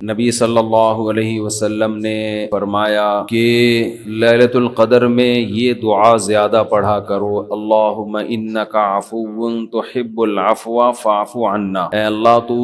نبی صلی اللہ علیہ وسلم نے فرمایا کہ لیلۃ القدر میں یہ دعا زیادہ پڑھا کرو، اللہم انک عفو تحب العفو فاعف عنا، اے اللہ تو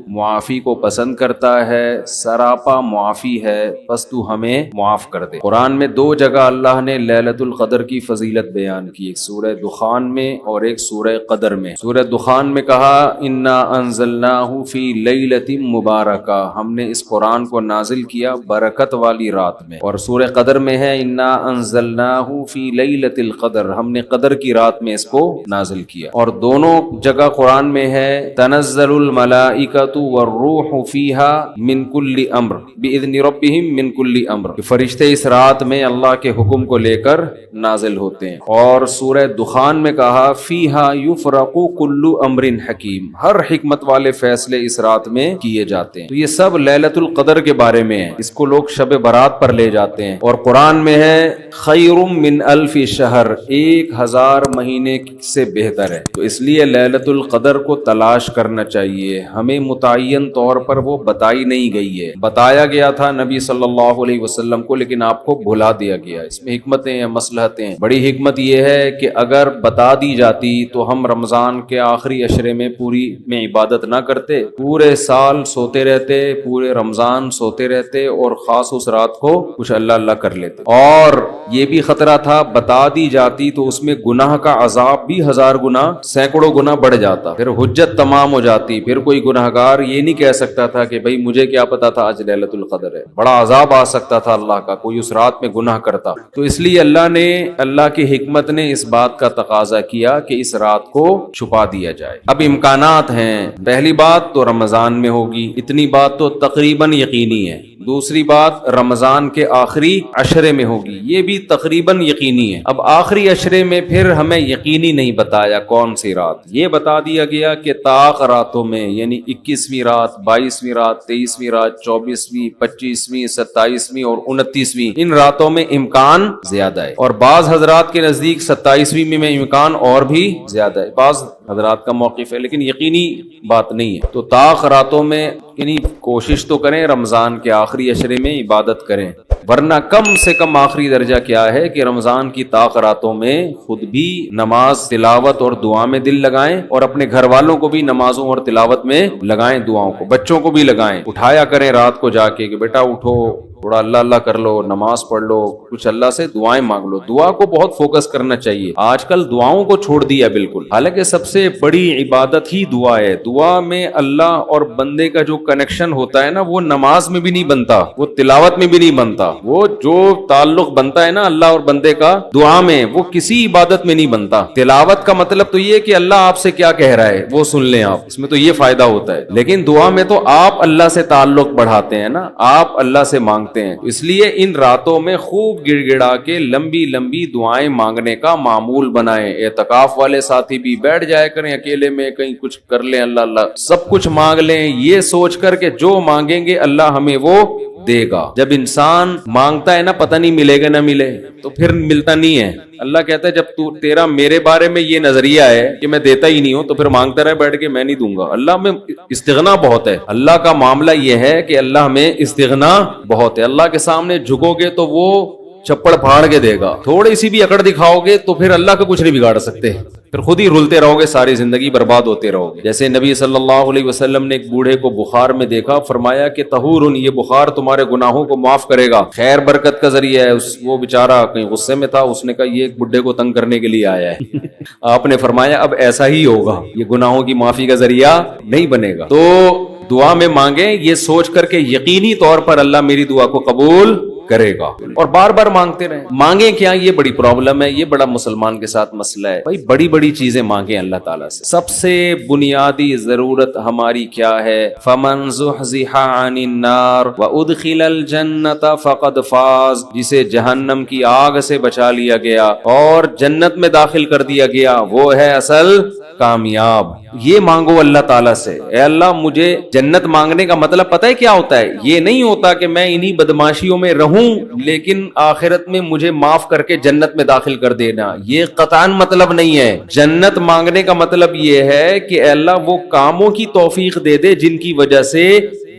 معافی کو پسند کرتا ہے، سراپا معافی ہے، بس تو ہمیں معاف کر دے۔ قرآن میں دو جگہ اللہ نے لیلۃ القدر کی فضیلت بیان کی، ایک سورہ دخان میں اور ایک سورہ قدر میں۔ سورہ دخان میں کہا انا انزلناہ فی لیلۃ مبارکہ، ہم نے اس قرآن کو نازل کیا برکت والی رات میں، اور سورہ قدر میں ہے انا انزلناہ فی لیلۃ القدر، ہم نے قدر کی رات میں اس کو نازل کیا۔ اور دونوں جگہ قرآن میں ہے تنزل الملائکۃ والروح فیہا من کل امر باذن ربہم من کل امر، فرشتے اس رات میں اللہ کے حکم کو لے کر نازل ہوتے ہیں۔ اور سورہ دخان میں کہا فیہا یفرق کل امر حکیم، ہر حکمت والے فیصلے اس رات میں کیے جاتے ہیں۔ تو یہ سب لیلۃ القدر کے بارے میں ہے، اس کو لوگ شب برات پر لے جاتے ہیں۔ اور قرآن میں ہے خیر من الف شہر، 1000 مہینے سے بہتر ہے۔ تو اس لیے لیلۃ القدر کو تلاش کرنا چاہیے، ہمیں متعین طور پر وہ بتائی نہیں گئی ہے، بتایا گیا تھا نبی صلی اللہ علیہ وسلم کو، لیکن آپ کو بھلا دیا گیا۔ اس میں حکمتیں ہیں، مصلحتیں ہیں۔ بڑی حکمت یہ ہے کہ اگر بتا دی جاتی تو ہم رمضان کے آخری عشرے میں پوری میں عبادت نہ کرتے، پورے سال سوتے رہتے، پورے رمضان سوتے رہتے، اور خاص اس رات کو کچھ اللہ اللہ کر لیتے۔ اور یہ بھی خطرہ تھا بتا دی جاتی تو اس میں گناہ کا عذاب بھی 1000 گنا، سینکڑوں گنا بڑھ جاتا، پھر حجت تمام ہو جاتی، پھر کوئی گناہگار یہ نہیں کہہ سکتا تھا کہ بھئی مجھے کیا پتا تھا آج لیلۃ القدر ہے، بڑا عذاب آ سکتا تھا اللہ کا، کوئی اس رات میں گناہ کرتا۔ تو اس لیے اللہ کی حکمت نے اس بات کا تقاضا کیا کہ اس رات کو چھپا دیا جائے۔ اب امکانات ہیں، پہلی بات تو رمضان میں ہوگی، اتنی بات تو تقریباً یقینی ہے۔ دوسری بات رمضان کے آخری عشرے میں ہوگی، یہ بھی تقریباً یقینی ہے۔ اب آخری عشرے میں پھر ہمیں یقینی نہیں بتایا کون سی رات، یہ بتا دیا گیا کہ طاق راتوں میں، یعنی 21ویں رات، 22ویں رات، 23ویں رات، 24ویں، 25ویں، 27ویں اور 29ویں، ان راتوں میں امکان زیادہ ہے۔ اور بعض حضرات کے نزدیک 27ویں میں امکان اور بھی زیادہ ہے، بعض حضرات کا موقف ہے، لیکن یقینی بات نہیں ہے۔ تو طاق راتوں میں یعنی کوشش تو کریں رمضان کے آخری عشرے میں عبادت کریں، ورنہ کم سے کم آخری درجہ کیا ہے کہ رمضان کی طاق راتوں میں خود بھی نماز، تلاوت اور دعا میں دل لگائیں، اور اپنے گھر والوں کو بھی نمازوں اور تلاوت میں لگائیں، دعاؤں کو، بچوں کو بھی لگائیں، اٹھایا کریں رات کو جا کے کہ بیٹا اٹھو، تھوڑا اللہ اللہ کر لو، نماز پڑھ لو، کچھ اللہ سے دعائیں مانگ لو۔ دعا کو بہت فوکس کرنا چاہیے، آج کل دعاؤں کو چھوڑ دیا بالکل، حالانکہ سب سے بڑی عبادت ہی دعا ہے۔ دعا میں اللہ اور بندے کا جو کنیکشن ہوتا ہے نا، وہ نماز میں بھی نہیں بنتا، وہ تلاوت میں بھی نہیں بنتا، وہ جو تعلق بنتا ہے نا اللہ اور بندے کا دعا میں، وہ کسی عبادت میں نہیں بنتا۔ تلاوت کا مطلب تو یہ کہ اللہ آپ سے کیا کہہ رہا ہے وہ سن لیں آپ، اس میں تو یہ فائدہ ہوتا ہے، لیکن دعا میں تو آپ اللہ سے تعلق بڑھاتے ہیں نا، آپ اللہ سے مانگتے ہیں۔ اس لیے ان راتوں میں خوب گڑ گڑا کے لمبی لمبی دعائیں مانگنے کا معمول بنائیں۔ اعتکاف والے ساتھی بھی بیٹھ جائے کریں اکیلے میں، کہیں کچھ کر لیں، اللہ اللہ سب کچھ مانگ لیں، یہ سوچ کر کہ جو مانگیں گے اللہ ہمیں وہ دے گا۔ جب انسان مانگتا ہے نا پتہ نہیں ملے گا نہ ملے، تو پھر ملتا نہیں ہے۔ اللہ کہتا ہے جب تیرا میرے بارے میں یہ نظریہ ہے کہ میں دیتا ہی نہیں ہوں، تو پھر مانگتا رہے بیٹھ کے، میں نہیں دوں گا۔ اللہ میں استغنا بہت ہے، اللہ کا معاملہ یہ ہے کہ اللہ میں استغنا بہت ہے۔ اللہ کے سامنے جھکو گے تو وہ چپڑ پھاڑ کے دے گا، تھوڑی سی بھی اکڑ دکھاؤ گے تو پھر اللہ کا کچھ نہیں بگاڑ سکتے، پھر خود ہی رلتے رہو گے، ساری زندگی برباد ہوتے رہو گے۔ جیسے نبی صلی اللہ علیہ وسلم نے ایک بوڑھے کو بخار میں دیکھا، فرمایا کہ طہور، یہ بخار تمہارے گناہوں کو معاف کرے گا، خیر برکت کا ذریعہ ہے۔ وہ بیچارہ کہیں غصے میں تھا، اس نے کہا یہ ایک بڈھے کو تنگ کرنے کے لیے آیا ہے۔ آپ نے فرمایا اب ایسا ہی ہوگا، یہ گناہوں کی معافی کا ذریعہ نہیں بنے گا۔ تو دعا میں مانگیں یہ سوچ کر کے یقینی طور پر اللہ میری دعا کو قبول کرے گا، اور بار بار مانگتے رہیں۔ مانگیں کیا، یہ بڑی پرابلم ہے، یہ بڑا مسلمان کے ساتھ مسئلہ ہے۔ بھائی بڑی بڑی چیزیں مانگیں اللہ تعالیٰ سے۔ سب سے بنیادی ضرورت ہماری کیا ہے؟ فَمَنْ زُحْزِحَ عَنِ النَّارِ وَأُدْخِلَ الْجَنَّةَ فَقَدْ فَازَ، جسے جہنم کی آگ سے بچا لیا گیا اور جنت میں داخل کر دیا گیا، وہ ہے اصل کامیاب۔ یہ مانگو اللہ تعالیٰ سے، اے اللہ مجھے جنت مانگنے کا مطلب پتہ ہے کیا ہوتا ہے؟ یہ نہیں ہوتا کہ میں انہی بدماشیوں میں رہوں لیکن آخرت میں مجھے معاف کر کے جنت میں داخل کر دینا، یہ قطعاً مطلب نہیں ہے۔ جنت مانگنے کا مطلب یہ ہے کہ اے اللہ وہ کاموں کی توفیق دے دے جن کی وجہ سے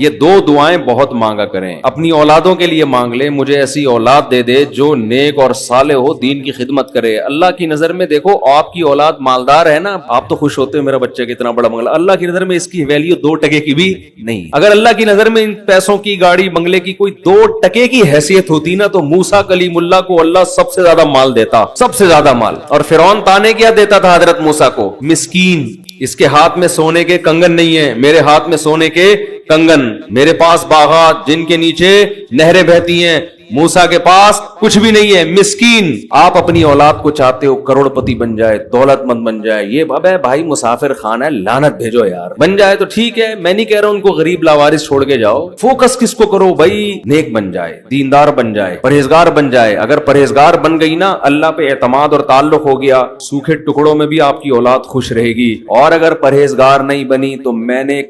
یہ دو دعائیں بہت مانگا کریں. اپنی اولادوں کے لیے مانگ لیں مجھے ایسی اولاد دے دے جو نیک اور صالح ہو, دین کی خدمت کرے. اللہ کی نظر میں دیکھو آپ کی اولاد مالدار ہے نا, آپ تو خوش ہوتے ہو میرا بچہ کتنا بڑا بنگلہ, اللہ کی نظر میں اس کی ویلیو 2 ٹکے کی بھی نہیں. اگر اللہ کی نظر میں ان پیسوں کی, گاڑی بنگلے کی کوئی 2 ٹکے کی حیثیت ہوتی نا تو موسیٰ کلیم اللہ کو اللہ سب سے زیادہ مال دیتا, سب سے زیادہ مال. اور فرعون تانے کیا دیتا تھا حضرت موسیٰ کو, مسکین, اس کے ہاتھ میں سونے کے کنگن نہیں ہے, میرے ہاتھ میں سونے کے کنگن, میرے پاس باغات جن کے نیچے نہریں بہتی ہیں, موسیٰ کے پاس کچھ بھی نہیں ہے, مسکین. آپ اپنی اولاد کو چاہتے ہو کروڑ پتی بن جائے, دولت مند بن جائے, یہ اب ہے بھائی مسافر خانہ ہے, لعنت بھیجو یار. بن جائے تو ٹھیک ہے, میں نہیں کہہ رہا ان کو غریب لاوارث چھوڑ کے جاؤ, فوکس کس کو کرو بھائی, نیک بن جائے, دیندار بن جائے, پرہیزگار بن جائے. اگر پرہیزگار بن گئی نا, اللہ پہ اعتماد اور تعلق ہو گیا, سوکھے ٹکڑوں میں بھی آپ کی اولاد خوش رہے گی. اور اگر پرہیزگار نہیں بنی تو میں نے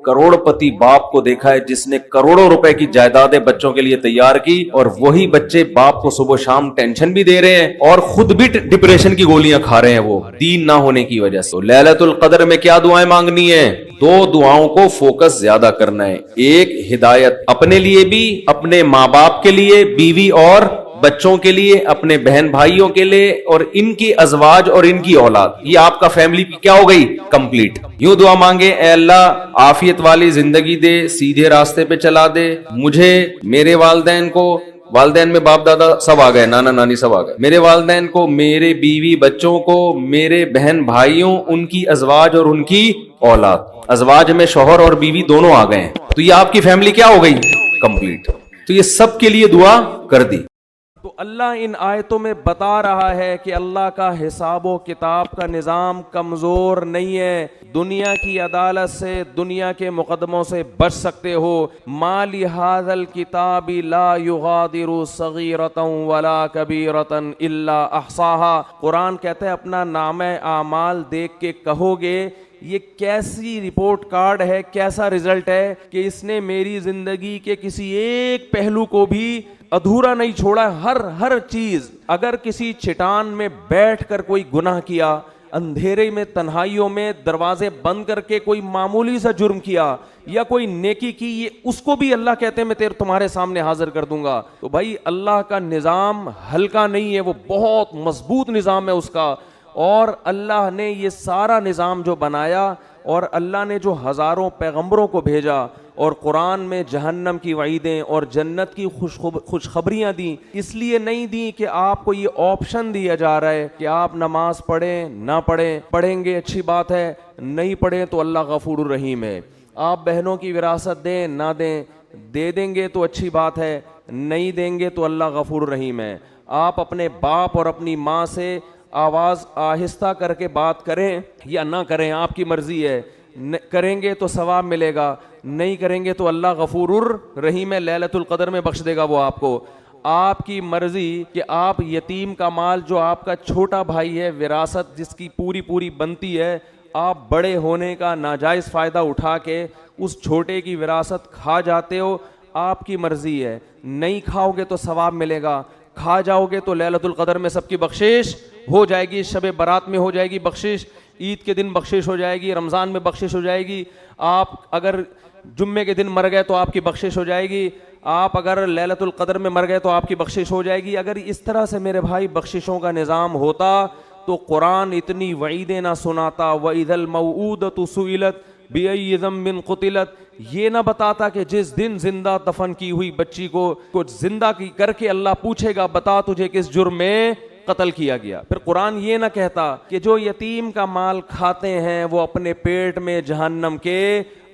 کروڑ پتی باپ کو دیکھا ہے جس نے کروڑوں روپے کی جائیدادیں بچوں کے لیے تیار کی, اور وہی بچے باپ کو صبح شام ٹینشن بھی دے رہے ہیں اور خود بھی ڈپریشن کی گولیاں کھا رہے ہیں, وہ دین نہ ہونے کی وجہ سے. لیلۃ القدر میں کیا دعائیں مانگنی ہے؟ 2 دعاؤں کو فوکس زیادہ کرنا ہے. ایک ہدایت اپنے لیے بھی, اپنے ماں باپ کے لیے, بیوی اور بچوں کے لیے, اپنے بہن بھائیوں کے لیے, اور ان کی ازواج اور ان کی اولاد. یہ آپ کا فیملی کیا ہو گئی؟ کمپلیٹ. یوں دعا مانگے, اے اللہ عافیت والی زندگی دے, سیدھے راستے پہ چلا دے مجھے, میرے والدین کو, والدین میں باپ دادا سب آ گئے, نانا نانی سب آ گئے, میرے والدین کو, میرے بیوی بچوں کو, میرے بہن بھائیوں, ان کی ازواج اور ان کی اولاد. ازواج میں شوہر اور بیوی دونوں آ گئے ہیں, تو یہ آپ کی فیملی کیا ہو گئی؟ کمپلیٹ. تو یہ سب کے لیے دعا کر دی. تو اللہ ان آیتوں میں بتا رہا ہے کہ اللہ کا حساب و کتاب کا نظام کمزور نہیں ہے. دنیا کی عدالت سے, دنیا کے مقدموں سے بچ سکتے ہو. ما لہذا الکتاب لا یغادر صغیرۃ ولا کبیرۃ الا احصاها. قرآن کہتا ہے اپنا نامہ اعمال دیکھ کے کہو گے یہ کیسی رپورٹ کارڈ ہے, کیسا رزلٹ ہے کہ اس نے میری زندگی کے کسی ایک پہلو کو بھی ادھورا نہیں چھوڑا. ہر چیز. اگر کسی چٹان میں بیٹھ کر کوئی گناہ کیا, اندھیرے میں تنہائیوں میں دروازے بند کر کے کوئی معمولی سا جرم کیا, یا کوئی نیکی کی, یہ اس کو بھی اللہ کہتے ہیں میں تمہارے سامنے حاضر کر دوں گا. تو بھائی اللہ کا نظام ہلکا نہیں ہے, وہ بہت مضبوط نظام ہے اس کا. اور اللہ نے یہ سارا نظام جو بنایا, اور اللہ نے جو ہزاروں پیغمبروں کو بھیجا, اور قرآن میں جہنم کی وعیدیں اور جنت کی خوشخبریاں دیں, اس لیے نہیں دیں کہ آپ کو یہ آپشن دیا جا رہا ہے کہ آپ نماز پڑھیں نہ پڑھیں, پڑھیں گے اچھی بات ہے, نہیں پڑھیں تو اللہ غفور الرحیم ہے. آپ بہنوں کی وراثت دیں نہ دیں, دے دیں گے تو اچھی بات ہے, نہیں دیں گے تو اللہ غفور الرحیم ہے. آپ اپنے باپ اور اپنی ماں سے آواز آہستہ کر کے بات کریں یا نہ کریں, آپ کی مرضی ہے. کریں گے تو ثواب ملے گا, نہیں کریں گے تو اللہ غفور الرحیم ہے, لیلۃ القدر میں بخش دے گا وہ آپ کو. آپ کی مرضی کہ آپ یتیم کا مال جو آپ کا چھوٹا بھائی ہے, وراثت جس کی پوری بنتی ہے, آپ بڑے ہونے کا ناجائز فائدہ اٹھا کے اس چھوٹے کی وراثت کھا جاتے ہو, آپ کی مرضی ہے. نہیں کھاؤ گے تو ثواب ملے گا, کھا جاؤ گے تو لیلۃ القدر میں سب کی بخشش ہو جائے گی, شب برات میں ہو جائے گی بخشش, عید کے دن بخشش ہو جائے گی, رمضان میں بخشش ہو جائے گی. آپ اگر جمعے کے دن مر گئے تو آپ کی بخشش ہو جائے گی, آپ اگر لیلۃ القدر میں مر گئے تو آپ کی بخشش ہو جائے گی. اگر اس طرح سے میرے بھائی بخششوں کا نظام ہوتا تو قرآن اتنی وعیدیں نہ سناتا. وَإِذَا الْمَوْءُودَةُ سُئِلَتْ بِأَيِّ ذَنبٍ قُتِلَتْ, یہ نہ بتاتا کہ جس دن زندہ دفن کی ہوئی بچی کو کچھ زندہ کر کے اللہ پوچھے گا بتا تجھے کس جرم میں قتل کیا گیا. پھر قرآن یہ نہ کہتا کہ جو یتیم کا مال کھاتے ہیں وہ اپنے پیٹ میں جہنم کے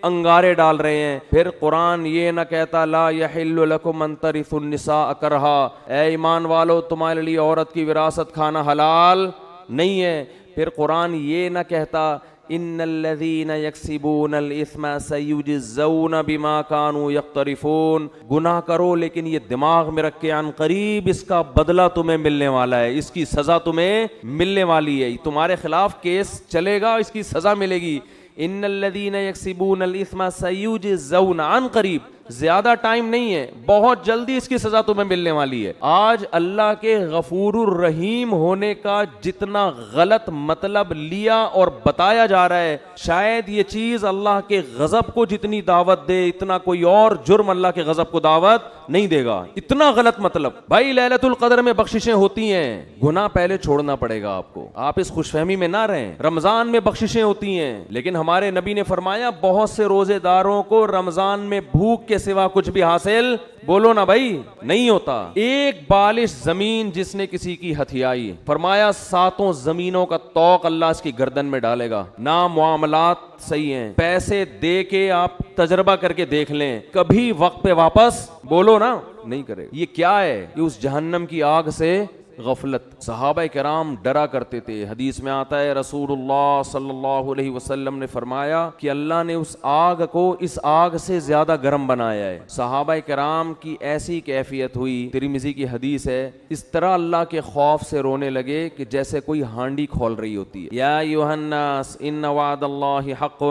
انگارے ڈال رہے ہیں. پھر قرآن یہ نہ کہتا لا یحل لکم ان ترثوا النساء کرہا, اے ایمان والو تمہارے لیے عورت کی وراثت کھانا حلال نہیں ہے. پھر قرآن یہ نہ کہتا ان الذین یکسبون الاثم سیجزون بما کانوا یقترفون, گناہ کرو لیکن یہ دماغ میں رکھ کے عن قریب اس کا بدلہ تمہیں ملنے والا ہے, اس کی سزا تمہیں ملنے والی ہے, تمہارے خلاف کیس چلے گا, اس کی سزا ملے گی. ان الذین یکسبون الاثم سیجزون, عن قریب زیادہ ٹائم نہیں ہے, بہت جلدی اس کی سزا تمہیں ملنے والی ہے. آج اللہ کے غفور الرحیم ہونے کا جتنا غلط مطلب لیا اور بتایا جا رہا ہے, شاید یہ چیز اللہ کے غضب کو جتنی دعوت دے اتنا کوئی اور جرم اللہ کے غضب کو دعوت نہیں دے گا. اتنا غلط مطلب. بھائی لیلۃ القدر میں بخششیں ہوتی ہیں, گناہ پہلے چھوڑنا پڑے گا آپ کو, آپ اس خوش فہمی میں نہ رہیں. رمضان میں بخششیں ہوتی ہیں, لیکن ہمارے نبی نے فرمایا بہت سے روزے داروں کو رمضان میں بھوک کے سوا کچھ بھی حاصل, بولو نا بھائی, نہیں ہوتا. ایک بالش زمین جس نے کسی کی ہتھیائی, فرمایا 7 زمینوں کا طوق اللہ اس کی گردن میں ڈالے گا. نہ معاملات صحیح ہیں, پیسے دے کے آپ تجربہ کر کے دیکھ لیں, کبھی وقت پہ واپس, بولو نا, نہیں کرے. یہ کیا ہے؟ یہ اس جہنم کی آگ سے غفلت. صحابہ کرام ڈرا کرتے تھے. حدیث میں آتا ہے رسول اللہ صلی اللہ علیہ وسلم نے فرمایا کہ اللہ نے اس آگ کو اس آگ سے زیادہ گرم بنایا ہے. صحابہ کرام کی ایسی کیفیت ہوئی, ترمذی کی حدیث ہے, اس طرح اللہ کے خوف سے رونے لگے کہ جیسے کوئی ہانڈی کھول رہی ہوتی ہے. یا ایھا الناس ان وعد اللہ حق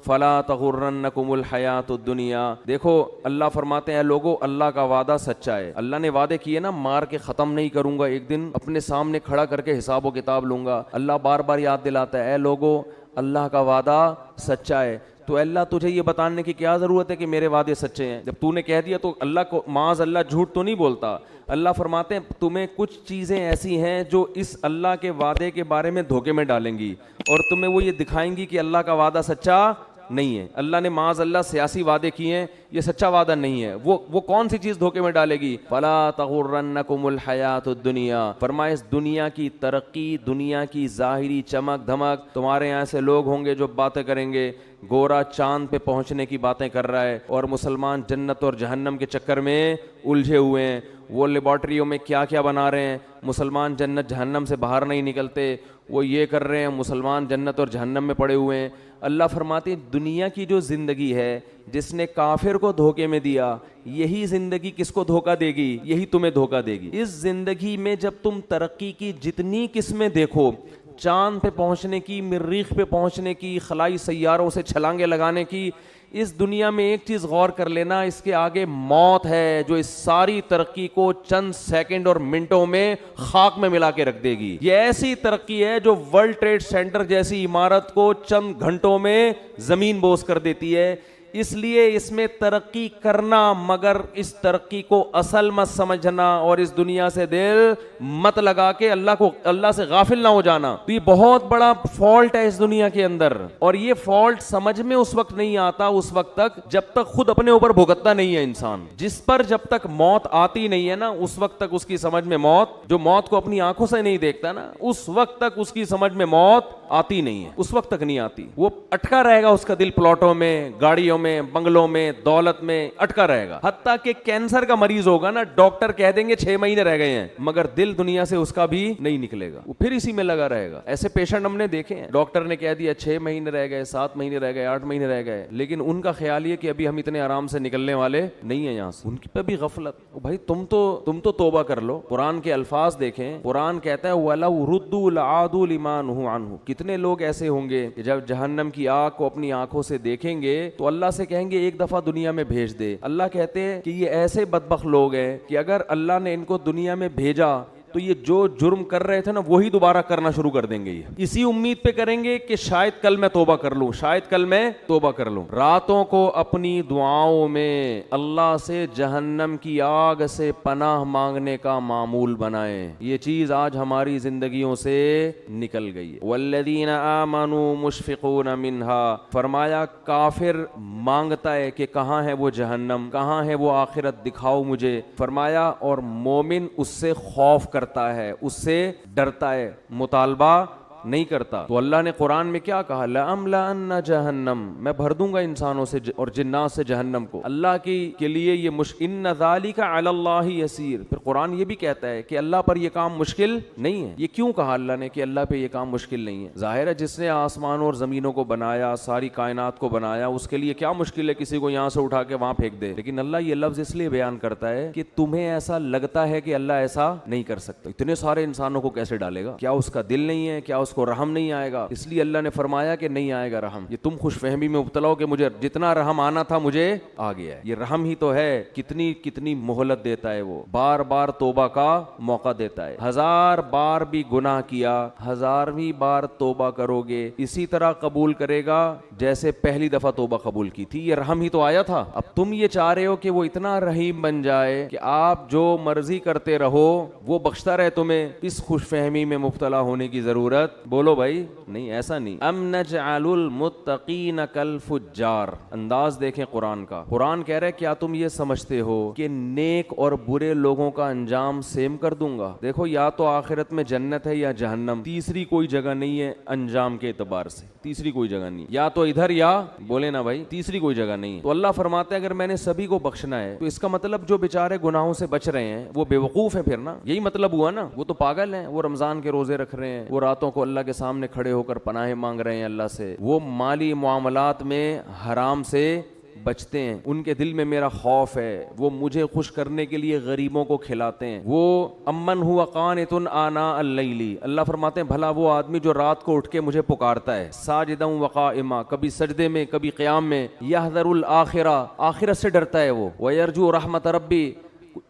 فلا تغرنکم الحیات الدنیا. دیکھو اللہ فرماتے ہیں, لوگوں اللہ کا وعدہ سچا ہے. اللہ نے وعدے کیے نا, مار کے ختم نہیں کروں گا, ایک دن اپنے سامنے کھڑا کر کے حساب و کتاب لوں گا. اللہ بار بار یاد دلاتا ہے, اے لوگوں اللہ کا وعدہ سچا ہے. تو اللہ تجھے یہ بتانے کی کیا ضرورت ہے کہ میرے وعدے سچے ہیں؟ جب تو نے کہہ دیا تو اللہ کو معاذ اللہ جھوٹ تو نہیں بولتا. اللہ فرماتے ہیں تمہیں کچھ چیزیں ایسی ہیں جو اس اللہ کے وعدے کے بارے میں دھوکے میں ڈالیں گی اور تمہیں وہ یہ دکھائیں گی کہ اللہ کا وعدہ سچا نہیں ہے. اللہ نے معاذ اللہ سیاسی وعدے کیے ہیں, یہ سچا وعدہ نہیں ہے. وہ کون سی چیز دھوکے میں ڈالے گی؟ فلا تغرنکم الحیات الدنیا. فرمائے اس دنیا کی ترقی, دنیا کی ظاہری چمک دھمک, تمہارے یہاں سے لوگ ہوں گے جو باتیں کریں گے گورا چاند پہ پہنچنے کی باتیں کر رہا ہے اور مسلمان جنت اور جہنم کے چکر میں الجھے ہوئے ہیں. وہ لیبارٹریوں میں کیا کیا بنا رہے ہیں, مسلمان جنت جہنم سے باہر نہیں نکلتے. وہ یہ کر رہے ہیں, مسلمان جنت اور جہنم میں پڑے ہوئے ہیں. اللہ فرماتے ہیں دنیا کی جو زندگی ہے جس نے کافر کو دھوکے میں دیا, یہی زندگی کس کو دھوکہ دے گی؟ یہی تمہیں دھوکہ دے گی. اس زندگی میں جب تم ترقی کی جتنی قسمیں دیکھو, چاند پہ پہنچنے کی, مریخ پہ پہنچنے کی, خلائی سیاروں سے چھلانگیں لگانے کی, اس دنیا میں ایک چیز غور کر لینا, اس کے آگے موت ہے جو اس ساری ترقی کو چند سیکنڈ اور منٹوں میں خاک میں ملا کے رکھ دے گی. یہ ایسی ترقی ہے جو ورلڈ ٹریڈ سینٹر جیسی عمارت کو چند گھنٹوں میں زمین بوس کر دیتی ہے. اس لیے اس میں ترقی کرنا, مگر اس ترقی کو اصل مت سمجھنا اور اس دنیا سے دل مت لگا کے اللہ سے غافل نہ ہو جانا. تو یہ بہت بڑا فالٹ ہے اس دنیا کے اندر, اور یہ فالٹ سمجھ میں اس وقت نہیں آتا اس وقت تک جب تک خود اپنے اوپر بھگتتا نہیں ہے انسان. جس پر جب تک موت آتی نہیں ہے نا, اس وقت تک اس کی سمجھ میں موت, جو موت کو اپنی آنکھوں سے نہیں دیکھتا نا, اس وقت تک اس کی سمجھ میں موت آتی نہیں ہے, اس وقت تک نہیں آتی. وہ اٹکا رہے گا اس کا دل پلاٹوں میں, گاڑیوں میں, بنگلوں میں, دولت میں اٹکا رہے گا. حتیٰ کہ کینسر کا مریض ہوگا نا, ڈاکٹر کہہ دیں گے 6 مہینے رہ گئے ہیں, مگر دل دنیا سے اس کا بھی نہیں نکلے گا, وہ پھر اسی میں لگا رہے گا. ایسے پیشنٹ ہم نے دیکھے ہیں, ڈاکٹر نے کہہ دیا 6 مہینے رہ گئے, 7 مہینے رہ گئے, 8 مہینے رہ گئے, لیکن ان کا خیال یہ کہ ابھی ہم اتنے آرام سے نکلنے والے نہیں ہیں یہاں سے. ان کی پہ بھی غفلت. بھائی تم تو توبہ کر لو. قرآن کے الفاظ دیکھیں, قرآن کہتا ہے وَلَوْ رُدُّوا لَعَادُوا لِمَا نُهُوا عَنْهُ. کتنے لوگ ایسے ہوں گے کہ جب جہنم کی آگ کو اپنی آنکھوں سے دیکھیں گے تو اللہ سے کہیں گے ایک دفعہ دنیا میں بھیج دے. اللہ کہتے ہیں کہ یہ ایسے بدبخت لوگ ہیں کہ اگر اللہ نے ان کو دنیا میں بھیجا تو یہ جو جرم کر رہے تھے نا وہی دوبارہ کرنا شروع کر دیں گے. یہ اسی امید پہ کریں گے کہ شاید کل میں توبہ کر لوں, شاید کل میں توبہ کر لوں. راتوں کو اپنی دعاؤں میں اللہ سے جہنم کی آگ سے پناہ مانگنے کا معمول بنائیں. یہ چیز آج ہماری زندگیوں سے نکل گئی ہے. والذین آمنوا مشفقون منها. فرمایا کافر مانگتا ہے کہ کہاں ہے وہ جہنم, کہاں ہے وہ آخرت, دکھاؤ مجھے. فرمایا اور مومن اس سے خوف کرتا ہے, اس سے ڈرتا ہے, مطالبہ نہیں کرتا. تو اللہ نے قرآن میں کیا کہا, لَأَمْلَأَنَّ جَهَنَّمَ, میں بھر دوں گا انسانوں سے اور جنات سے جہنم کو. اللہ کے لیے یہ إِنَّ ذَلِكَ عَلَى اللَّهِ يَسِيرٌ. پھر قرآن یہ بھی کہتا ہے کہ اللہ پر یہ کام مشکل نہیں ہے. یہ کیوں کہا اللہ نے کہ اللہ پہ یہ کام مشکل نہیں ہے؟ ظاہر ہے جس نے آسمان اور زمینوں کو بنایا, ساری کائنات کو بنایا, اس کے لیے کیا مشکل ہے کسی کو یہاں سے اٹھا کے وہاں پھینک دے. لیکن اللہ یہ لفظ اس لیے بیان کرتا ہے کہ تمہیں ایسا لگتا ہے کہ اللہ ایسا نہیں کر سکتا. اتنے سارے انسانوں کو کیسے ڈالے گا؟ کیا اس کا دل نہیں ہے, کیا اس کو رحم نہیں آئے گا. اس لیے اللہ نے فرمایا کہ نہیں آئے گا رحم. یہ تم خوش فہمی میں مبتلا ہو کہ مجھے جتنا رحم آنا تھا مجھے آ گیا ہے. یہ رحم ہی تو ہے. کتنی مہلت دیتا ہے وہ, بار بار توبہ کا موقع دیتا ہے. 1000 بار بھی گناہ کیا, 1000ویں بار توبہ کرو گے اسی طرح قبول کرے گا جیسے پہلی دفعہ توبہ قبول کی تھی. یہ رحم ہی تو آیا تھا. اب تم یہ چاہ رہے ہو کہ وہ اتنا رحیم بن جائے کہ آپ جو مرضی کرتے رہو وہ بخشتا رہے تمہیں. اس خوش فہمی میں مبتلا ہونے کی ضرورت, بولو بھائی, نہیں, ایسا نہیں. ام نجعل المتقین کالفجار. انداز دیکھیں قرآن کا. قرآن کہہ رہا ہے کیا تم یہ سمجھتے ہو کہ نیک اور برے لوگوں کا انجام سیم کر دوں گا؟ دیکھو یا تو آخرت میں جنت ہے یا جہنم, تیسری کوئی جگہ نہیں ہے انجام کے اعتبار سے. تیسری کوئی جگہ نہیں, یا تو ادھر یا, بولے نا بھائی, تیسری کوئی جگہ نہیں. تو اللہ فرماتا ہے اگر میں نے سبھی کو بخشنا ہے تو اس کا مطلب جو بیچارے گناہوں سے بچ رہے ہیں وہ بے وقوف ہیں پھر نا. یہی مطلب ہوا نا. وہ تو پاگل ہیں, وہ رمضان کے روزے رکھ رہے ہیں, وہ راتوں کو اللہ کے سامنے کھڑے ہو کر پناہیں مانگ رہے ہیں اللہ سے, وہ مالی معاملات میں حرام سے بچتے ہیں, ان کے دل میں میرا خوف ہے, وہ مجھے خوش کرنے کے لیے غریبوں کو کھلاتے ہیں. وہ امن ہوا قانت آناء اللیل. اللہ فرماتے ہیں بھلا وہ آدمی جو رات کو اٹھ کے مجھے پکارتا ہے, ساجدا وقائما, کبھی سجدے میں کبھی قیام میں, یحذر الآخرہ, آخرت سے ڈرتا ہے وہ, ویرجو رحمت ربی,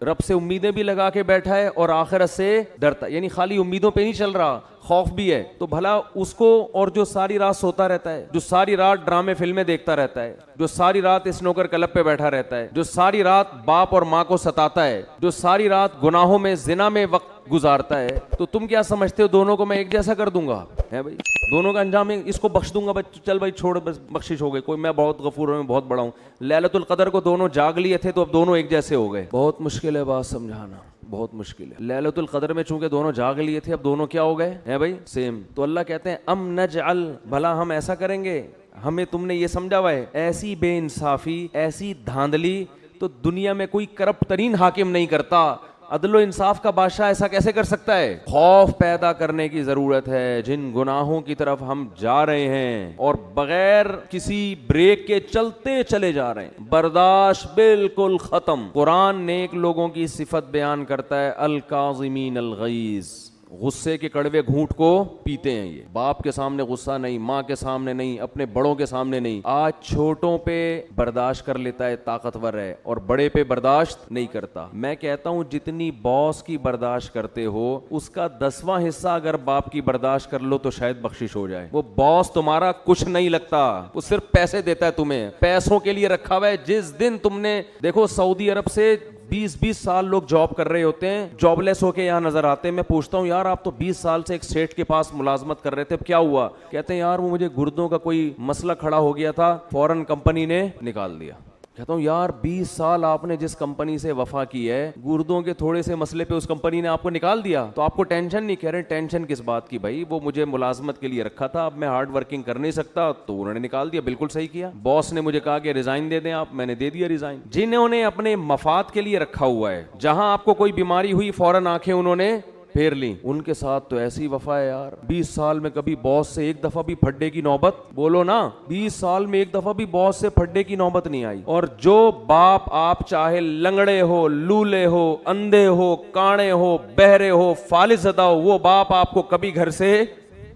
رب سے امیدیں بھی لگا کے بیٹھا ہے اور آخرت سے ڈرتا. یعنی خالی امیدوں پہ نہیں چل رہا, خوف بھی ہے. تو بھلا اس کو, اور جو ساری رات سوتا رہتا ہے, جو ساری رات ڈرامے فلمیں دیکھتا رہتا ہے, جو ساری رات اسنوکر کلب پہ بیٹھا رہتا ہے, جو ساری رات باپ اور ماں کو ستاتا ہے, جو ساری رات گناہوں میں زنا میں وقت گزارتا ہے, تو تم کیا سمجھتے ہو دونوں کو میں ایک جیسا کر دوں گا؟ ہے بھائی, دونوں کا انجام اس کو بخش دوں گا, چل بھائی چھوڑ, بس بخشش ہو گئی, کوئی میں بہت غفور ہوں, میں بہت بڑا ہوں. لیلۃ القدر کو دونوں جاگ لیے تھے تو اب دونوں ایک جیسے ہو گئے. بہت مشکل ہے بات سمجھانا, بہت مشکل ہے. لیلۃ القدر میں چونکہ دونوں جاگ لیے تھے اب دونوں کیا ہو گئے ہیں بھائی, سیم. تو اللہ کہتے ہیں ام نجعل, بھلا ہم ایسا کریں گے, ہمیں تم نے یہ سمجھا ہوا ہے ایسی بے انصافی, ایسی دھاندلی تو دنیا میں کوئی کرپٹ ترین حاکم نہیں کرتا. عدل و انصاف کا بادشاہ ایسا کیسے کر سکتا ہے؟ خوف پیدا کرنے کی ضرورت ہے. جن گناہوں کی طرف ہم جا رہے ہیں اور بغیر کسی بریک کے چلتے چلے جا رہے ہیں, برداشت بالکل ختم. قرآن نیک لوگوں کی صفت بیان کرتا ہے, الکاظمین الغیظ, غصے کے کڑوے گھونٹ کو پیتے ہیں. یہ باپ کے سامنے غصہ نہیں, ماں کے سامنے نہیں, اپنے بڑوں کے سامنے نہیں. آج چھوٹوں پہ برداشت کر لیتا ہے, طاقتور ہے, اور بڑے پہ برداشت نہیں کرتا. میں کہتا ہوں جتنی باس کی برداشت کرتے ہو اس کا 10واں حصہ اگر باپ کی برداشت کر لو تو شاید بخشش ہو جائے. وہ باس تمہارا کچھ نہیں لگتا, وہ صرف پیسے دیتا ہے تمہیں, پیسوں کے لیے رکھا ہوا ہے. جس دن تم نے, دیکھو سعودی عرب سے 20 سال لوگ جاب کر رہے ہوتے ہیں, جاب لیس ہو کے یہاں نظر آتے ہیں. میں پوچھتا ہوں یار آپ تو 20 سال سے ایک سیٹ کے پاس ملازمت کر رہے تھے, اب کیا ہوا؟ کہتے ہیں یار وہ مجھے گردوں کا کوئی مسئلہ کھڑا ہو گیا تھا, فوراً کمپنی نے نکال دیا. کہتا ہوں یار 20 سال آپ نے جس کمپنی سے وفا کی ہے, گردوں کے تھوڑے سے مسئلے پہ اس کمپنی نے آپ کو نکال دیا, تو آپ کو ٹینشن نہیں؟ کہہ رہے ٹینشن کس بات کی بھائی, وہ مجھے ملازمت کے لیے رکھا تھا, اب میں ہارڈ ورکنگ کر نہیں سکتا تو انہوں نے نکال دیا. بالکل صحیح کیا. باس نے مجھے کہا کہ ریزائن دے دیں آپ, میں نے دے دیا ریزائن. جنہوں نے اپنے مفاد کے لیے رکھا ہوا ہے, جہاں آپ کو کوئی بیماری ہوئی فوراً آنکھیں انہوں نے پھیر لی, ان کے ساتھ تو ایسی وفا ہے یار. 20 سال میں کبھی باس سے ایک دفعہ بھی پھڈے کی نوبت, بولو نا, 20 سال میں ایک دفعہ بھی باس سے پھڈے کی نوبت نہیں آئی. اور جو باپ آپ چاہے لنگڑے ہو, لولے ہو, اندھے ہو, کانے ہو, بہرے ہو, فالج زدہ ہو, وہ باپ آپ کو کبھی گھر سے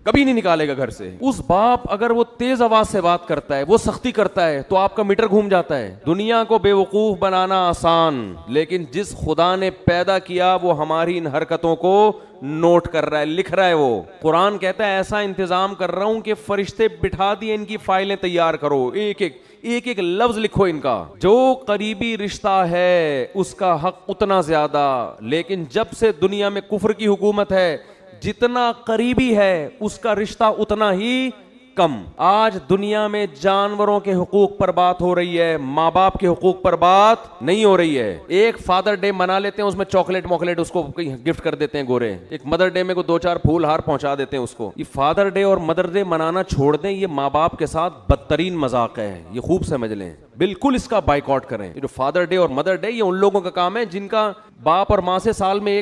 کبھی نہیں نکالے گا گھر سے. اس باپ اگر وہ تیز آواز سے بات کرتا ہے, وہ سختی کرتا ہے, تو آپ کا میٹر گھوم جاتا ہے. دنیا کو بے وقوف بنانا آسان, لیکن جس خدا نے پیدا کیا وہ ہماری ان حرکتوں کو نوٹ کر رہا ہے, لکھ رہا ہے. وہ قرآن کہتا ہے ایسا انتظام کر رہا ہوں کہ فرشتے بٹھا دیے, ان کی فائلیں تیار کرو, ایک ایک لفظ لکھو ان کا. جو قریبی رشتہ ہے اس کا حق اتنا زیادہ, لیکن جب سے دنیا میں کفر کی حکومت ہے, جتنا قریبی ہے اس کا رشتہ اتنا ہی کم. آج دنیا میں جانوروں کے حقوق پر بات ہو رہی ہے, ماں باپ کے حقوق پر بات نہیں ہو رہی ہے. ایک فادر ڈے منا لیتے ہیں, اس میں چاکلیٹ موکلیٹ اس کو گفٹ کر دیتے ہیں گورے. ایک مدر ڈے میں کو 2-4 پھول ہار پہنچا دیتے ہیں اس کو. یہ فادر ڈے اور مدر ڈے منانا چھوڑ دیں, یہ ماں باپ کے ساتھ بدترین مذاق ہے, یہ خوب سمجھ لیں. بالکل اس کا بائیکاٹ کریں. یہ جو فادر ڈے اور مدر ڈے, یہ ان لوگوں کا کام ہے جن کا باپ اور ماں سے سال میں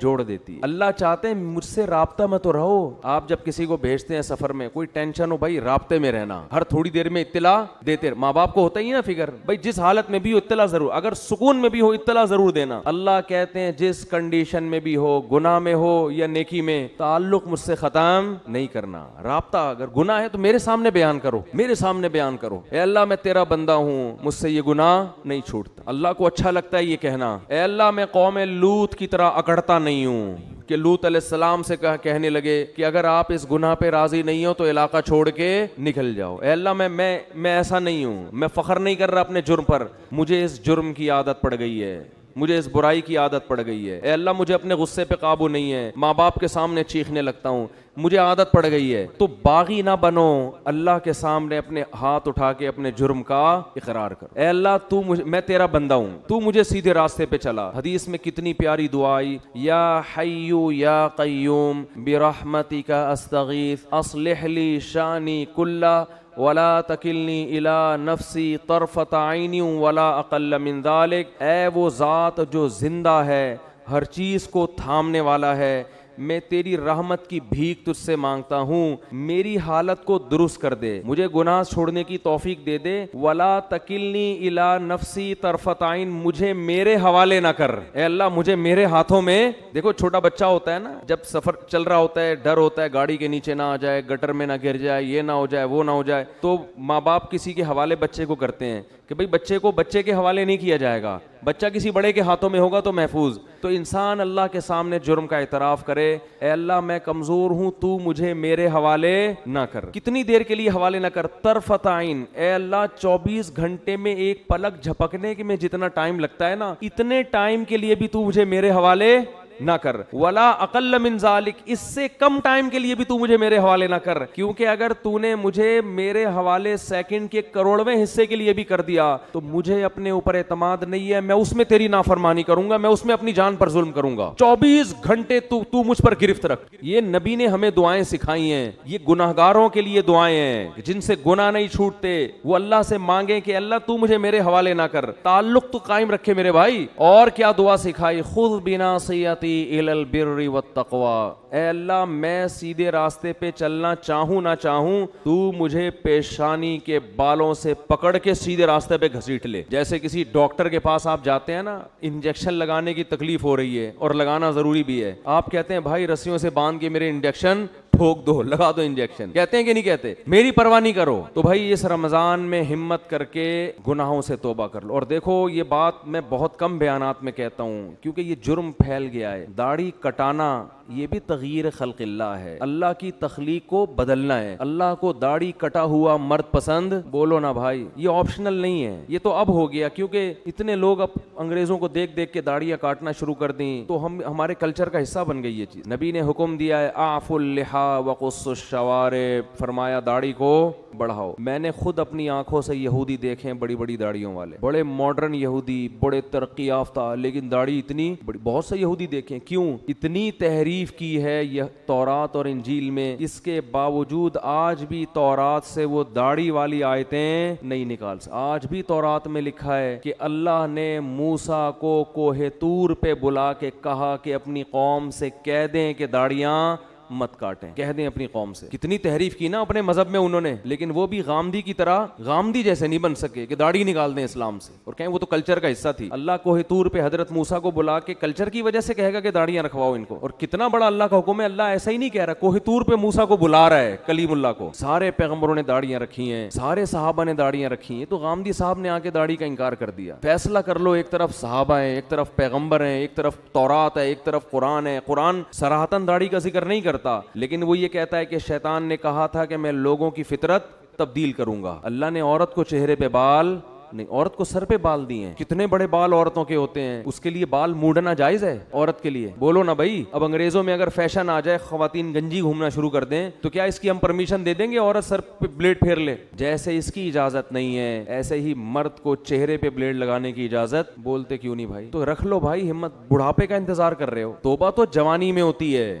جوڑ دیتی ہے۔ اللہ چاہتے ہیں مجھ سے رابطہ میں تو رہو۔ آپ جب کسی کو بھیجتے ہیں سفر میں، کوئی ٹینشن ہو بھائی، رابطے میں رہنا، ہر تھوڑی دیر میں اطلاع دیتے۔ ماں باپ کو ہوتا ہی نا فکر، بھائی جس حالت میں بھی ہو اطلاع ضرور، اگر سکون میں بھی ہو اطلاع ضرور دینا۔ اللہ کہتے ہیں جس کنڈیشن میں بھی ہو، گناہ میں ہو یا نیکی میں، تعلق مجھ سے ختم نہیں کرنا۔ رابطہ اگر گناہ ہے تو میرے سامنے بیان کرو، میرے سامنے بیان کرو، اے اللہ میں تیرا بندہ ہوں، مجھ سے یہ گناہ نہیں چھوٹتا۔ اللہ کو اچھا لگتا ہے یہ کہنا، اے اللہ میں قوم لوط کی طرح اکڑتا نہیں ہوں، کہ لوط علیہ السلام سے کہنے لگے کہ اگر آپ اس گناہ پہ راضی نہیں ہو تو علاقہ چھوڑ کے نکل جاؤ۔ اے اللہ میں ایسا نہیں ہوں، میں فخر نہیں کر رہا اپنے جرم پر، مجھے اس جرم کی عادت پڑ گئی ہے، مجھے اس برائی کی عادت پڑ گئی ہے۔ اے اللہ مجھے اپنے غصے پہ قابو نہیں ہے، ماں باپ کے سامنے چیخنے لگتا ہوں، مجھے عادت پڑ گئی ہے۔ تو باغی نہ بنو، اللہ کے سامنے اپنے ہاتھ اٹھا کے اپنے جرم کا اقرار کرو، اے اللہ میں تیرا بندہ ہوں، تو مجھے سیدھے راستے پہ چلا۔ حدیث میں کتنی پیاری دعا آئی، یا حیو یا قیوم برحمتک استغیث اصلح لی شانی کلہ ولا تکلنی الی نفسی طرفۃ عین ولا اقل من ذلک۔ اے وہ ذات جو زندہ ہے، ہر چیز کو تھامنے والا ہے، میں تیری رحمت کی بھیک تجھ سے مانگتا ہوں، میری حالت کو درست کر دے، مجھے گناہ چھوڑنے کی توفیق دے دے۔ ولا تکلنی الی نفسی طرفۃ عین، مجھے میرے حوالے نہ کر، اے اللہ مجھے میرے ہاتھوں میں۔ دیکھو چھوٹا بچہ ہوتا ہے نا، جب سفر چل رہا ہوتا ہے، ڈر ہوتا ہے گاڑی کے نیچے نہ آ جائے، گٹر میں نہ گر جائے، یہ نہ ہو جائے، وہ نہ ہو جائے، تو ماں باپ کسی کے حوالے بچے کو کرتے ہیں کہ بھئی بچے کو بچے کے حوالے نہیں کیا جائے گا، بچہ کسی بڑے کے ہاتھوں میں ہوگا تو محفوظ۔ تو انسان اللہ کے سامنے جرم کا اعتراف کرے، اے اللہ میں کمزور ہوں، تو مجھے میرے حوالے نہ کر۔ کتنی دیر کے لیے حوالے نہ کر؟ طرفۃ عین، اے اللہ 24 گھنٹے میں ایک پلک جھپکنے میں جتنا ٹائم لگتا ہے نا، اتنے ٹائم کے لیے بھی تو مجھے میرے حوالے نہ کر۔ ولا اقل من ذالک، اس سے کم ٹائم کے لیے بھی تو مجھے میرے حوالے نہ کر، کیونکہ اگر تو نے مجھے میرے حوالے سیکنڈ کے کروڑویں حصے کے لیے بھی کر دیا تو مجھے اپنے اوپر اعتماد نہیں ہے، میں اس میں تیری نافرمانی کروں گا، میں اس میں اپنی جان پر ظلم کروں گا۔ 24 گھنٹے تو مجھ پر گرفت رکھ۔ یہ نبی نے ہمیں دعائیں سکھائی ہیں، یہ گناہگاروں کے لیے دعائیں ہیں جن سے گناہ نہیں چھوٹتے، وہ اللہ سے مانگیں کہ اللہ تو مجھے میرے حوالے نہ کر، تعلق تو قائم رکھے میرے بھائی۔ اور کیا دعا سکھائی؟ خذ بناصیتی الی البر والتقوی، اے اللہ میں سیدھے راستے پہ چلنا چاہوں نہ چاہوں، تو مجھے پیشانی کے بالوں سے پکڑ کے سیدھے راستے پہ گھسیٹ لے۔ جیسے کسی ڈاکٹر کے پاس آپ جاتے ہیں نا، انجیکشن لگانے کی تکلیف ہو رہی ہے اور لگانا ضروری بھی ہے، آپ کہتے ہیں بھائی رسیوں سے باندھ کے میرے انجیکشن ٹھوک دو، لگا دو انجیکشن، کہتے ہیں کہ نہیں کہتے؟ میری پرواہ نہیں کرو۔ تو بھائی اس رمضان میں ہمت کر کے گناہوں سے توبہ کر لو۔ اور دیکھو یہ بات میں بہت کم بیانات میں کہتا ہوں کیونکہ یہ جرم پھیل گیا ہے۔ داڑھی کٹانا یہ بھی تغییر خلق اللہ ہے، اللہ کی تخلیق کو بدلنا ہے۔ اللہ کو داڑھی کٹا ہوا مرد پسند بولو نا بھائی، یہ آپشنل نہیں ہے، یہ تو اب ہو گیا کیونکہ اتنے لوگ اب انگریزوں کو دیکھ دیکھ کے داڑیاں کاٹنا شروع کر دیں تو ہمارے کلچر کا حصہ بن گئی یہ چیز۔ نبی نے حکم دیا ہے اعفوا اللحى وقصوا الشوارب، فرمایا داڑھی کو بڑھاؤ۔ میں نے خود اپنی آنکھوں سے یہودی دیکھے بڑی بڑی داڑھیوں والے، بڑے ماڈرن یہودی، بڑے ترقی یافتہ، لیکن داڑھی اتنی بڑی۔ بہت سے یہودی دیکھیں، کیوں؟ اتنی تحریف کی ہے یہ تورات اور انجیل میں، اس کے باوجود آج بھی تورات سے وہ داڑھی والی آیتیں نہیں نکال سکتے۔ آج بھی تورات میں لکھا ہے کہ اللہ نے موسیٰ کو کوہ طور پہ بلا کے کہا کہ اپنی قوم سے کہہ دیں کہ داڑھیاں مت کاٹیں، کہہ دیں اپنی قوم سے۔ کتنی تحریف کی نا اپنے مذہب میں انہوں نے، لیکن وہ بھی غامدی کی طرح غامدی جیسے نہیں بن سکے کہ داڑھی نکال دیں اسلام سے اور کہیں وہ تو کلچر کا حصہ تھی۔ اللہ کوہ طور پہ حضرت موسیٰ کو بلا کے کلچر کی وجہ سے کہے گا کہ داڑھیاں رکھواؤ ان کو، اور کتنا بڑا اللہ کا حکم ہے۔ اللہ ایسا ہی نہیں کہہ رہا، کوہ طور پہ موسیٰ کو بلا رہا ہے، کلیم اللہ کو۔ سارے پیغمبروں نے داڑھیاں رکھی ہیں، سارے صحابہ نے داڑھیاں رکھی ہیں، تو غامدی صاحب نے آ کے داڑھی کا انکار کر دیا۔ فیصلہ کر لو، ایک طرف صحابہ ہیں، ایک طرف پیغمبر ہیں، ایک طرف تورات ہے، ایک طرف قرآن ہے۔ قرآن صراحتاً داڑھی کا ذکر نہیں کرتا، لیکن وہ یہ کہتا ہے کہ شیطان نے کہا تھا کہ میں لوگوں کی فطرت تبدیل کروں گا۔ اللہ نے عورت کو چہرے پہ بال نہیں، عورت کو سر پہ بال دیے ہیں۔ کتنے بڑے بال عورتوں کے ہوتے ہیں، اس کے لیے بال موڑنا جائز ہے عورت کے لیے؟ بولو نا بھائی۔ اب انگریزوں میں اگر فیشن آ جائے، خواتین گنجی گھومنا شروع کر دیں تو کیا اس کی ہم پرمیشن دے دیں گے عورت سر پہ بلیڈ پھیر لے؟ جیسے اس کی اجازت نہیں ہے، ایسے ہی مرد کو چہرے پہ بلیڈ لگانے کی اجازت، بولتے کیوں نہیں بھائی؟ تو رکھ لو بھائی ہمت، بڑھاپے کا انتظار کر رہے ہو؟ توبہ تو جوانی میں ہوتی ہے،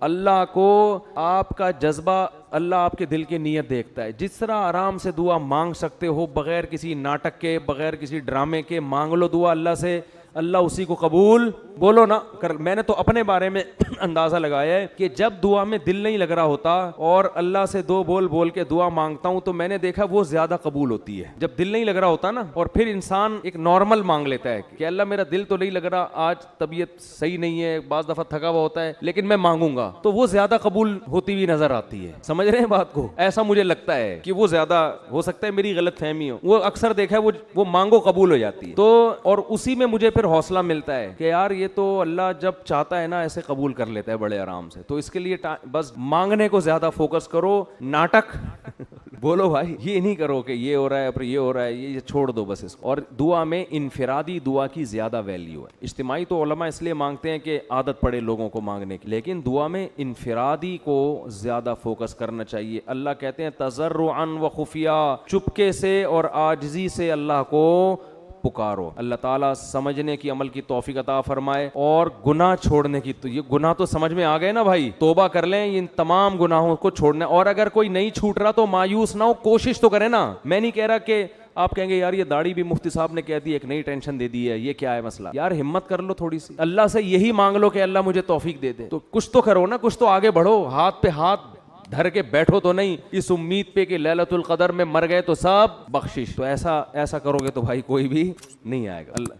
اللہ کو آپ کا جذبہ، اللہ آپ کے دل کی نیت دیکھتا ہے. جس طرح آرام سے دعا مانگ سکتے ہو بغیر کسی ناٹک کے، بغیر کسی ڈرامے کے، مانگ لو دعا اللہ سے، اللہ اسی کو قبول بولو نا کر. میں نے تو اپنے بارے میں اندازہ لگایا ہے کہ جب دعا میں دل نہیں لگ رہا ہوتا اور اللہ سے دو بول کے دعا مانگتا ہوں تو میں نے دیکھا وہ زیادہ قبول ہوتی ہے. جب دل نہیں لگ رہا ہوتا نا، اور پھر انسان ایک نارمل مانگ لیتا ہے کہ اللہ میرا دل تو نہیں لگ رہا، آج طبیعت صحیح نہیں ہے، بعض دفعہ تھکا ہوا ہوتا ہے، لیکن میں مانگوں گا، تو وہ زیادہ قبول ہوتی ہوئی نظر آتی ہے. سمجھ رہے ہیں بات کو؟ ایسا مجھے لگتا ہے کہ وہ زیادہ ہو سکتا ہے میری غلط فہمی ہو، وہ اکثر دیکھا ہے وہ مانگو قبول ہو جاتی ہے. تو اور اسی میں مجھے پھر حوصلہ ملتا ہے کہ یار یہ تو اللہ جب چاہتا ہے نا ایسے قبول کر لیتا ہے بڑے آرام سے. تو اس کے لیے بس مانگنے کو زیادہ فوکس کرو، ناٹک بولو بھائی یہ نہیں کرو کہ یہ ہو رہا ہے پھر یہ ہو رہا ہے، یہ چھوڑ دو بس اس کو. اور دعا میں انفرادی دعا کی زیادہ ویلیو ہے. اجتماعی تو علماء اس لیے مانگتے ہیں کہ عادت پڑے لوگوں کو مانگنے کی، لیکن دعا میں انفرادی کو زیادہ فوکس کرنا چاہیے. اللہ کہتے ہیں تضرعا و خفیہ، چپکے سے اور عاجزی سے اللہ کو پکارو. اللہ تعالیٰ سمجھنے کی، عمل کی توفیق عطا فرمائے، اور گناہ چھوڑنے کی. تو یہ گناہ تو سمجھ میں آ گئے نا بھائی، توبہ کر لیں ان تمام گناہوں کو چھوڑنا. اور اگر کوئی نہیں چھوٹ رہا تو مایوس نہ ہو، کوشش تو کریں نا. میں نہیں کہہ رہا کہ آپ کہیں گے یار یہ داڑھی بھی مفتی صاحب نے کہہ دی، ایک نئی ٹینشن دے دی ہے، یہ کیا ہے مسئلہ. یار ہمت کر لو تھوڑی سی، اللہ سے یہی مانگ لو کہ اللہ مجھے توفیق دے دے. تو کچھ تو کرو نا، کچھ تو آگے بڑھو. ہاتھ پہ ہاتھ دھر کے بیٹھو تو نہیں اس امید پہ کہ لیلۃ القدر میں مر گئے تو سب بخشش. تو ایسا کرو گے تو بھائی کوئی بھی نہیں آئے گا. اللہ